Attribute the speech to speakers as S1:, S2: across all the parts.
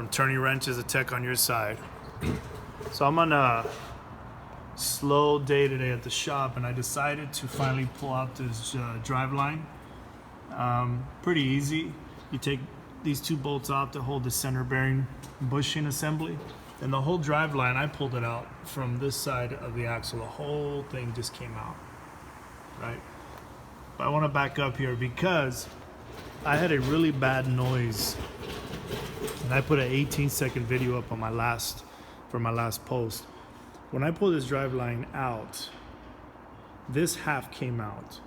S1: from Turning Wrenches, a tech on your side. So I'm on a slow day today at the shop, and I decided to finally pull out this drive line. Pretty easy. You take these two bolts out to hold the center bearing bushing assembly, and the whole drive line, I pulled it out from this side of the axle. The whole thing just came out, right? But I want to back up here because I had a really bad noise, and I put an 18-second video up on my last post. When I pulled this drive line out, this half came out.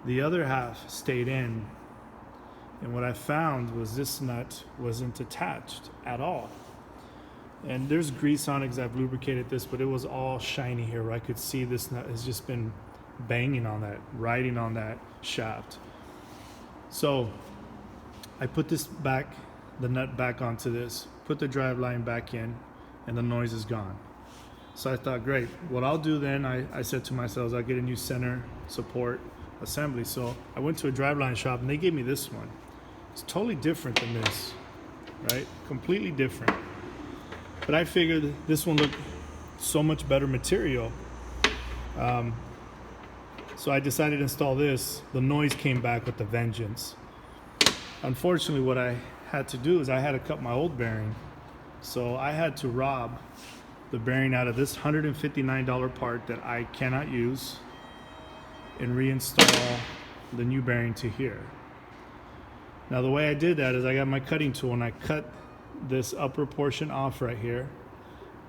S1: The other half stayed in. And what I found was this nut wasn't attached at all. And there's grease on it because I've lubricated this, but it was all shiny here where I could see this nut has just been banging on that, riding on that shaft. So I put this back, the nut back onto this, put the drive line back in, and the noise is gone. So I thought, great, what I'll do then, I said to myself, I'll get a new center support assembly. So I went to a driveline shop and they gave me this one. It's totally different than this, right? Completely different. But I figured this one looked so much better material. So I decided to install this. The noise came back with a vengeance. Unfortunately, what I had to do is I had to cut my old bearing. So I had to rob the bearing out of this $159 part that I cannot use and reinstall the new bearing to here. Now the way I did that is I got my cutting tool and I cut this upper portion off right here.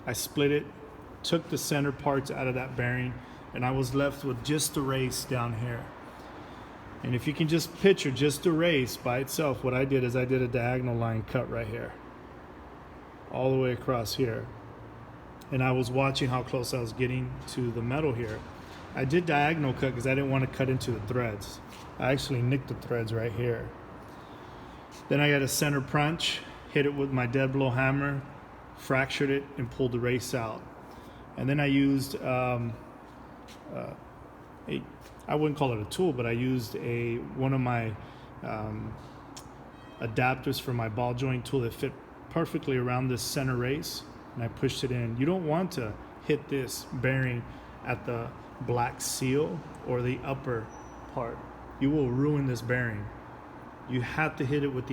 S1: I split it, took the center parts out of that bearing, and I was left with just the race down here. And if you can just picture just the race by itself, what I did is I did a diagonal line cut right here, all the way across here. And I was watching how close I was getting to the metal here. I did diagonal cut because I didn't want to cut into the threads. I actually nicked the threads right here. Then I got a center punch, hit it with my dead blow hammer, fractured it, and pulled the race out. And then I used I wouldn't call it a tool, but I used one of my adapters for my ball joint tool that fit perfectly around this center race, and I pushed it in. You don't want to hit this bearing at the black seal or the upper part. You will ruin this bearing. You have to hit it with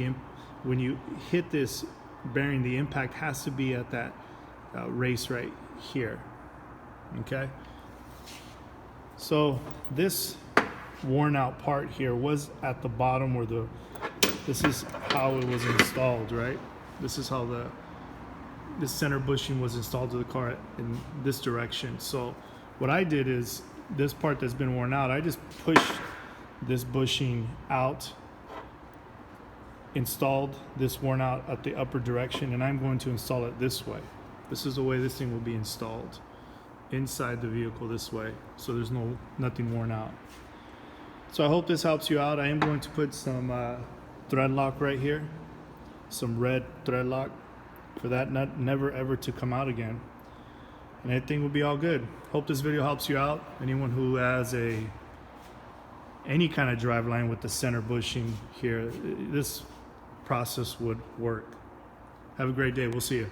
S1: when you hit this bearing, the impact has to be at that race right here, okay? So this worn out part here was at the bottom where this is how it was installed, right? This is how this center bushing was installed to the car in this direction. So what I did is this part that's been worn out, I just pushed this bushing out, installed this worn out at the upper direction, and I'm going to install it this way. This is the way this thing will be installed inside the vehicle this way, so there's nothing worn out. So I hope this helps you out. I am going to put some thread lock right here, some red thread lock for that nut never ever to come out again, and everything will be all good. Hope this video helps you out. Anyone who has any kind of drive line with the center bushing here, this process would work. Have a great day. We'll see you.